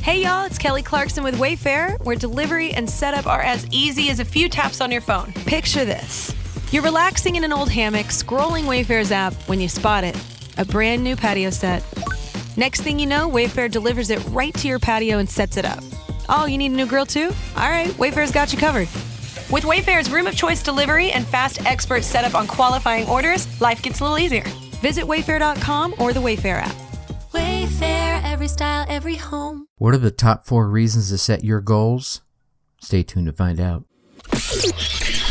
Hey y'all, it's Kelly Clarkson with Wayfair, where delivery and setup are as easy as a few taps on your phone. Picture this. You're relaxing in an old hammock, scrolling Wayfair's app when you spot it. A brand new patio set. Next thing you know, Wayfair delivers it right to your patio and sets it up. Oh, you need a new grill too? All right, Wayfair's got you covered. With Wayfair's room of choice delivery and fast expert setup on qualifying orders, life gets a little easier. Visit wayfair.com or the Wayfair app. Wayfair, every style, every home. What are the top 4 reasons to set your goals? Stay tuned to find out.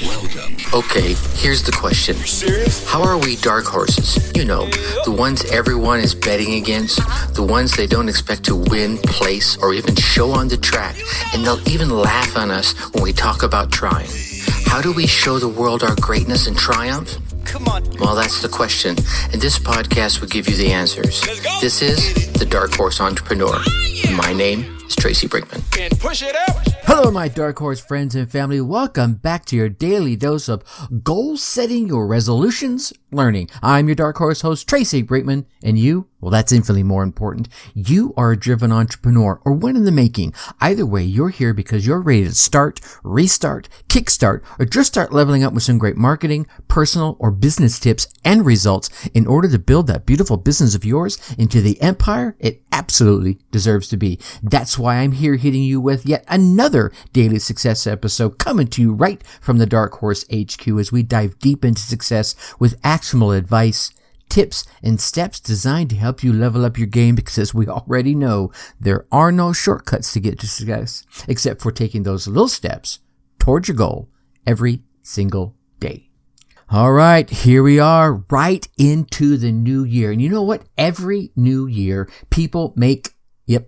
Welcome. Okay, here's the question. You serious? How are we dark horses? You know, the ones everyone is betting against, the ones they don't expect to win, place, or even show on the track, and they'll even laugh on us when we talk about trying. How do we show the world our greatness and triumph? Come on. Well, that's the question, and this podcast will give you the answers. Let's go. This is The Dark Horse Entrepreneur. My name is Tracy Brinkman. And push it out. Hello, my Dark Horse friends and family. Welcome back to your daily dose of goal setting your resolutions learning. I'm your Dark Horse host, Tracy Brinkman, and you, well, that's infinitely more important. You are a driven entrepreneur or one in the making. Either way, you're here because you're ready to start, restart, kickstart, or just start leveling up with some great marketing, personal, or business tips and results in order to build that beautiful business of yours into the empire it absolutely deserves to be. That's why I'm here hitting you with yet another daily success episode coming to you right from the Dark Horse HQ as we dive deep into success with actionable advice, tips, and steps designed to help you level up your game, because as we already know, there are no shortcuts to get to success except for taking those little steps towards your goal every single day. All right, here we are right into the new year. And you know what? Every new year, people make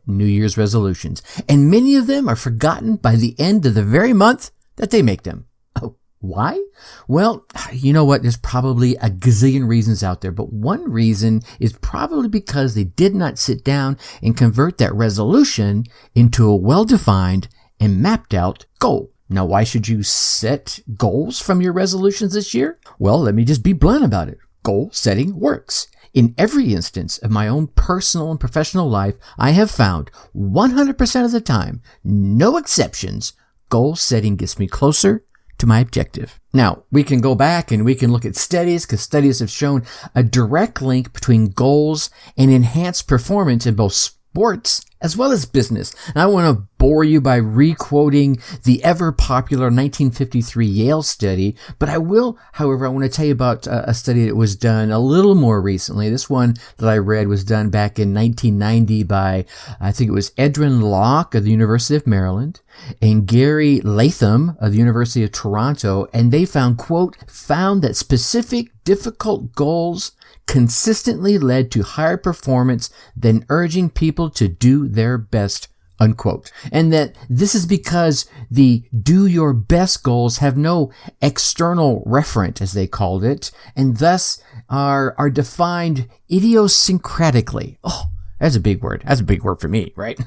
New Year's resolutions. And many of them are forgotten by the end of the very month that they make them. Oh, why? Well, you know what? There's probably a gazillion reasons out there, but one reason is probably because they did not sit down and convert that resolution into a well-defined and mapped out goal. Now, why should you set goals from your resolutions this year? Well, let me just be blunt about it. Goal setting works. In every instance of my own personal and professional life, I have found 100% of the time, no exceptions, goal setting gets me closer to my objective. Now, we can go back and we can look at studies, because studies have shown a direct link between goals and enhanced performance in both sports as well as business. And I want to bore you by re-quoting the ever-popular 1953 Yale study, but I will, however, I want to tell you about a study that was done a little more recently. This one that I read was done back in 1990 by, I think it was Edwin Locke of the University of Maryland and Gary Latham of the University of Toronto, and they found that specific difficult goals consistently led to higher performance than urging people to do their best, unquote. And that this is because the do your best goals have no external referent, as they called it, and thus are defined idiosyncratically. Oh, that's a big word. That's a big word for me, right?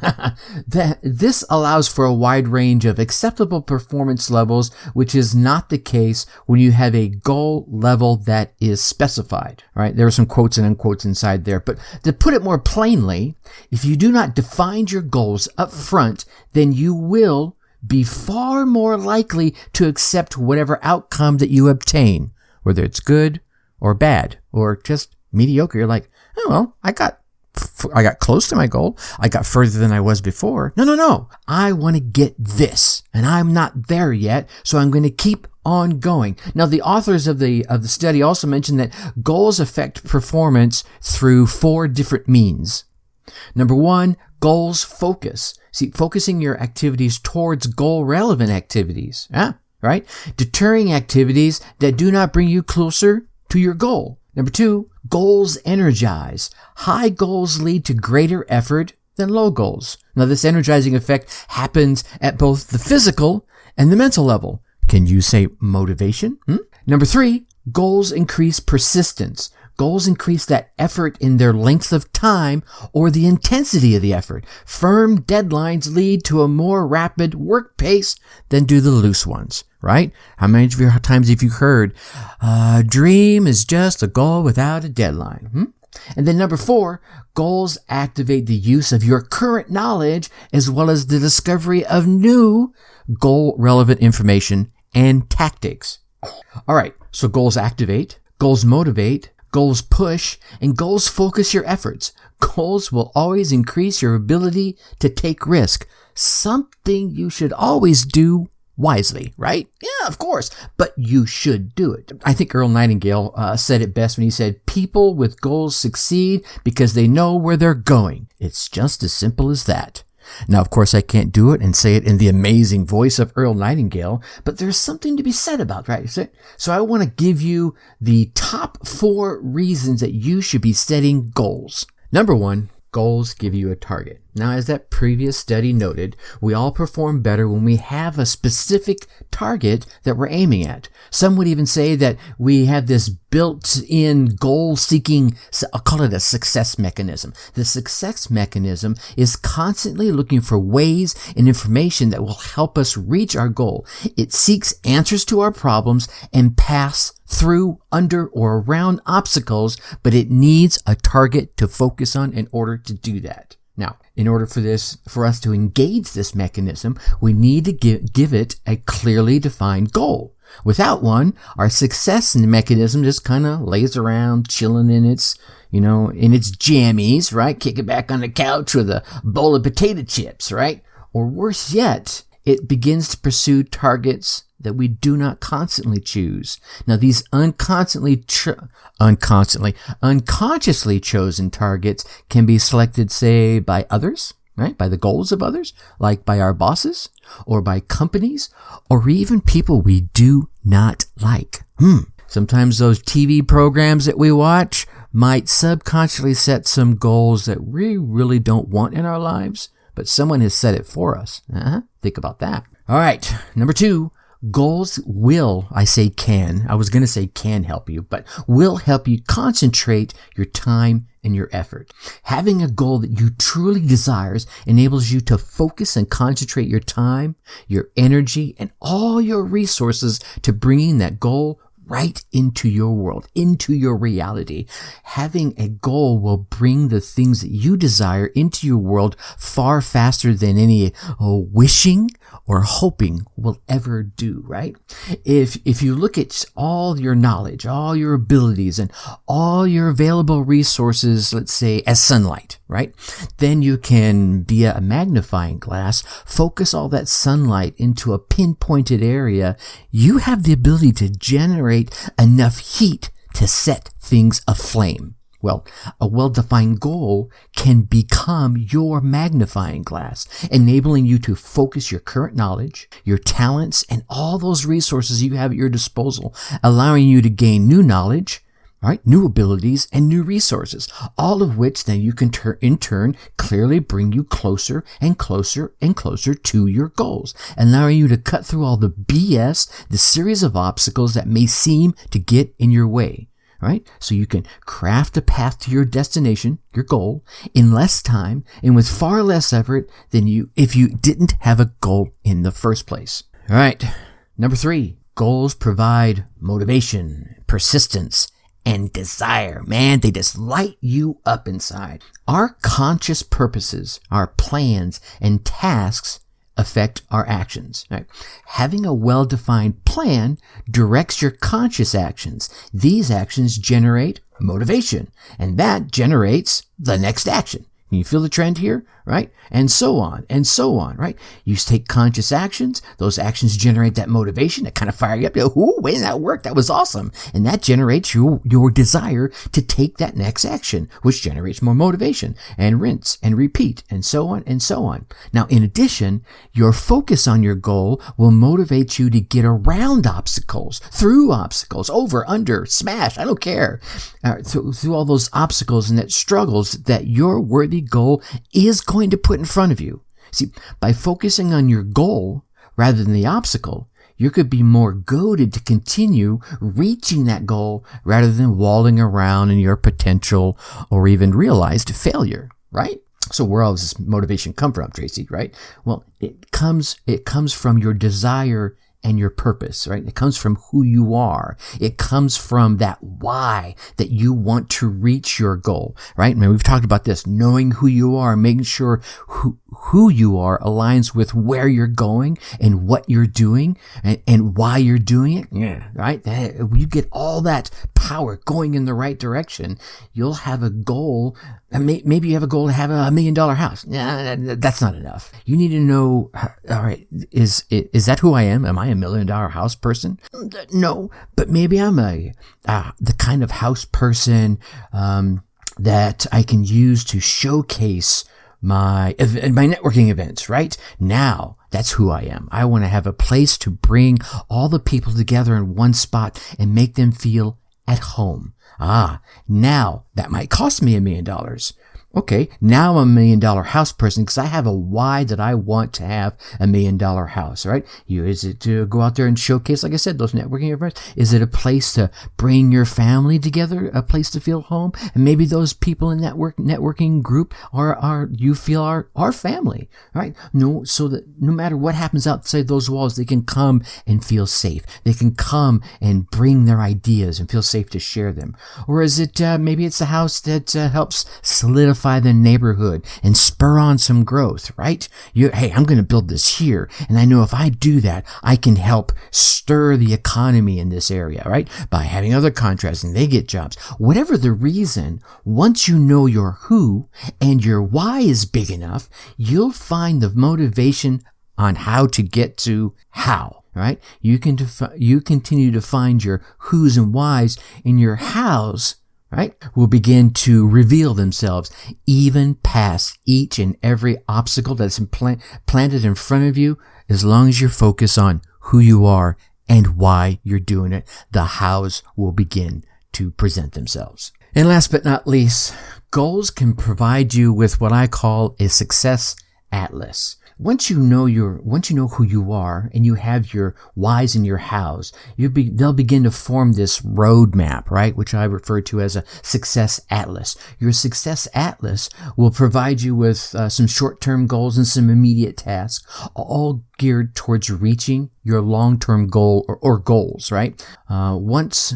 This allows for a wide range of acceptable performance levels, which is not the case when you have a goal level that is specified, right? There are some quotes and unquotes inside there, but to put it more plainly, if you do not define your goals up front, then you will be far more likely to accept whatever outcome that you obtain, whether it's good or bad or just mediocre. You're like, oh, well, I got close to my goal. I got further than I was before. No. I want to get this, and I'm not there yet, so I'm going to keep on going. Now, the authors of the study also mentioned that goals affect performance through 4 different means. Number 1, goals focus. See, focusing your activities towards goal-relevant activities, right? Deterring activities that do not bring you closer to your goal. Number 2, goals energize. High goals lead to greater effort than low goals. Now, this energizing effect happens at both the physical and the mental level. Can you say motivation? Number 3, goals increase persistence. Goals increase that effort in their length of time or the intensity of the effort. Firm deadlines lead to a more rapid work pace than do the loose ones, right? How many of your times have you heard, a dream is just a goal without a deadline? And then number 4, goals activate the use of your current knowledge as well as the discovery of new goal-relevant information and tactics. All right, so goals activate, goals motivate, goals push, and goals focus your efforts. Goals will always increase your ability to take risk, something you should always do wisely, right? Yeah, of course, but you should do it. I think Earl Nightingale said it best when he said, people with goals succeed because they know where they're going. It's just as simple as that. Now, of course, I can't do it and say it in the amazing voice of Earl Nightingale, but there's something to be said about, right? So I want to give you the top 4 reasons that you should be setting goals. Number 1, goals give you a target. Now, as that previous study noted, we all perform better when we have a specific target that we're aiming at. Some would even say that we have this built-in goal-seeking, I'll call it a success mechanism. The success mechanism is constantly looking for ways and information that will help us reach our goal. It seeks answers to our problems and pass through, under, or around obstacles, but it needs a target to focus on in order to do that. Now, in order for us to engage this mechanism, we need to give it a clearly defined goal. Without one, our success in the mechanism just kind of lays around chilling in its jammies, right? Kicking back on the couch with a bowl of potato chips, right? Or worse yet, it begins to pursue targets that we do not constantly choose. Now, these unconsciously chosen targets can be selected, say, by others, right? By the goals of others, like by our bosses, or by companies, or even people we do not like. Sometimes those TV programs that we watch might subconsciously set some goals that we really don't want in our lives, but someone has set it for us. Think about that. All right, number 2. Goals will, I was going to say can help you, but will help you concentrate your time and your effort. Having a goal that you truly desires enables you to focus and concentrate your time, your energy, and all your resources to bringing that goal right into your world, into your reality. Having a goal will bring the things that you desire into your world far faster than any wishing or hoping will ever do, right? If you look at all your knowledge, all your abilities, and all your available resources, let's say as sunlight, right? Then you can, via a magnifying glass, focus all that sunlight into a pinpointed area. You have the ability to generate enough heat to set things aflame. Well, a well-defined goal can become your magnifying glass, enabling you to focus your current knowledge, your talents, and all those resources you have at your disposal, allowing you to gain new knowledge, right, new abilities, and new resources, all of which then you can in turn clearly bring you closer and closer and closer to your goals, allowing you to cut through all the BS, the series of obstacles that may seem to get in your way. Right? So you can craft a path to your destination, your goal, in less time and with far less effort than if you didn't have a goal in the first place. All right. Number 3, goals provide motivation, persistence, and desire. Man, they just light you up inside. Our conscious purposes, our plans, and tasks affect our actions. Right? Having a well-defined plan directs your conscious actions. These actions generate motivation, and that generates the next action. Can you feel the trend here? Right? And so on, right? You take conscious actions. Those actions generate that motivation that kind of fire you up. Ooh, wait, that worked. That was awesome. And that generates your desire to take that next action, which generates more motivation, and rinse and repeat, and so on and so on. Now, in addition, your focus on your goal will motivate you to get around obstacles, through obstacles, over, under, smash, I don't care, through all those obstacles and that struggles that your worthy goal is going to put in front of you. See, by focusing on your goal rather than the obstacle, you could be more goaded to continue reaching that goal rather than walling around in your potential or even realized failure, right? So where does this motivation come from, Tracy, right? Well, it comes from your desire and your purpose, right? It comes from who you are. It comes from that why that you want to reach your goal, right? I mean, we've talked about this, knowing who you are, making sure who you are aligns with where you're going and what you're doing and why you're doing it. Yeah, right? You get all that power going in the right direction. You'll have a goal. Maybe you have a goal to have $1 million house. Yeah, that's not enough. You need to know, all right, is that who I am? Am I $1 million house person? No, but maybe I'm the kind of house person that I can use to showcase my networking events, right? Now, that's who I am. I want to have a place to bring all the people together in one spot and make them feel at home. Now that might cost me $1 million. Okay, now I'm $1 million house person because I have a why that I want to have $1 million house, right? Is it to go out there and showcase, like I said, those networking events? Is it a place to bring your family together, a place to feel home? And maybe those people in that networking group you feel are family, right? So that no matter what happens outside those walls, they can come and feel safe. They can come and bring their ideas and feel safe to share them. Or is it maybe it's the house that helps solidify the neighborhood and spur on some growth, right? Hey, I'm going to build this here. And I know if I do that, I can help stir the economy in this area, right? By having other contracts and they get jobs. Whatever the reason, once you know your who and your why is big enough, you'll find the motivation on how to get to how. Right? You continue to find your who's and whys, and your hows, right, will begin to reveal themselves even past each and every obstacle that's planted in front of you. As long as you focus on who you are and why you're doing it, the hows will begin to present themselves. And last but not least, goals can provide you with what I call a success atlas. Once you know who you are and you have your whys and your hows, they'll begin to form this roadmap, right? Which I refer to as a success atlas. Your success atlas will provide you with some short-term goals and some immediate tasks, all geared towards reaching your long-term goal or goals, right? Once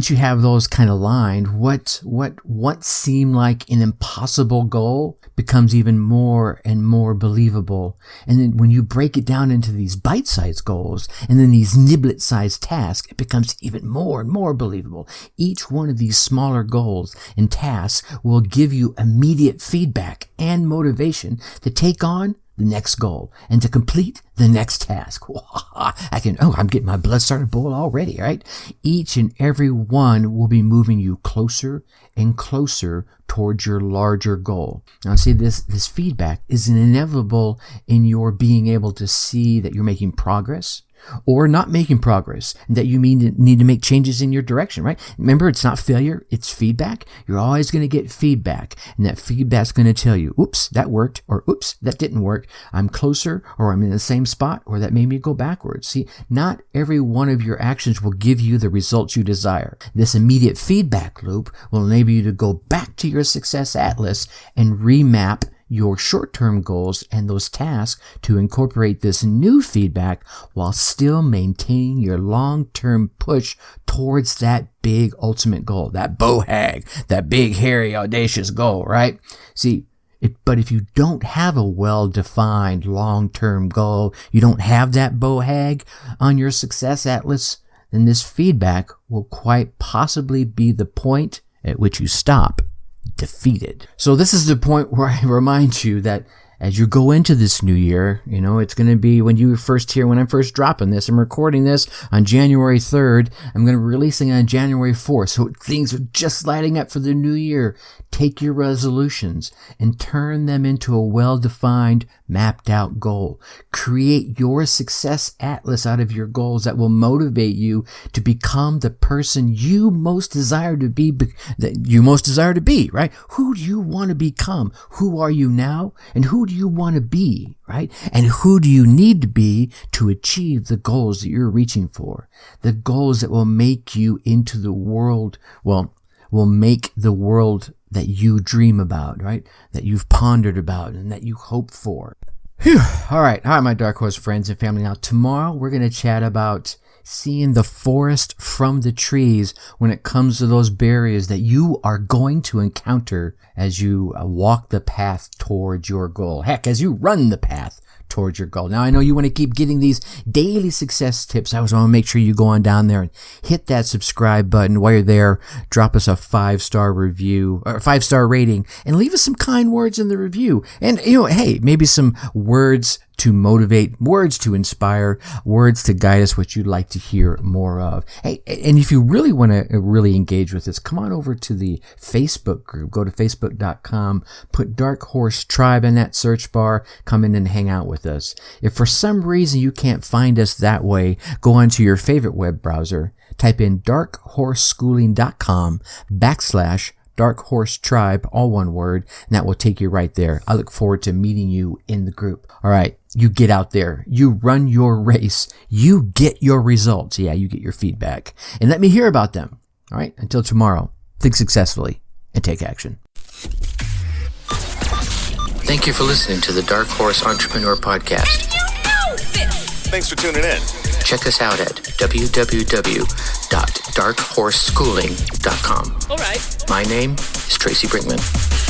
you have those kind of lined, what once seemed like an impossible goal becomes even more and more believable. And then when you break it down into these bite-sized goals and then these niblet-sized tasks, it becomes even more and more believable. Each one of these smaller goals and tasks will give you immediate feedback and motivation to take on the next goal and to complete the next task. I'm getting my blood started boil already, right? Each and every one will be moving you closer and closer towards your larger goal. Now see, this feedback is inevitable in your being able to see that you're making progress or not making progress, and that you need to make changes in your direction, right? Remember, it's not failure, it's feedback. You're always going to get feedback, and that feedback's going to tell you, oops, that worked, or oops, that didn't work. I'm closer, or I'm in the same spot, or that made me go backwards. See, not every one of your actions will give you the results you desire. This immediate feedback loop will enable you to go back to your success atlas and remap your short-term goals and those tasks to incorporate this new feedback while still maintaining your long-term push towards that big ultimate goal, that BOHAG, that big, hairy, audacious goal, right? See, but if you don't have a well-defined long-term goal, you don't have that BOHAG on your success atlas, then this feedback will quite possibly be the point at which you stop defeated. So this is the point where I remind you that as you go into this new year, it's going to be when I'm first dropping this. I'm recording this on January 3rd. I'm going to be releasing on January 4th. So things are just lighting up for the new year. Take your resolutions and turn them into a well-defined, mapped out goal. Create your success atlas out of your goals that will motivate you to become the person you most desire to be, right? Who do you want to become? Who are you now? And who do you want to be, right? And who do you need to be to achieve the goals that you're reaching for? The goals that will make you into the world, will make the world that you dream about, right? That you've pondered about and that you hope for. Phew. All right, my Dark Horse friends and family. Now, tomorrow we're going to chat about seeing the forest from the trees when it comes to those barriers that you are going to encounter as you walk the path towards your goal. Heck, as you run the path towards your goal. Now, I know you want to keep getting these daily success tips. I always want to make sure you go on down there and hit that subscribe button. While you're there, drop us a 5-star review or 5-star rating and leave us some kind words in the review. And, hey, maybe some words to motivate, words to inspire, words to guide us what you'd like to hear more of. Hey, and if you really want to really engage with this, come on over to the Facebook group. Go to facebook.com, put Dark Horse Tribe in that search bar, come in and hang out with us. If for some reason you can't find us that way, go onto your favorite web browser, type in darkhorseschooling.com/Dark Horse Tribe, all one word, and that will take you right there. I look forward to meeting you in the group. All right, you get out there, you run your race, you get your results. Yeah, you get your feedback, and let me hear about them. All right, until tomorrow, think successfully and take action. Thank you for listening to the Dark Horse Entrepreneur Podcast. Thanks for tuning in. Check us out at www.darkhorseschooling.com. All right. My name is Tracy Brinkman.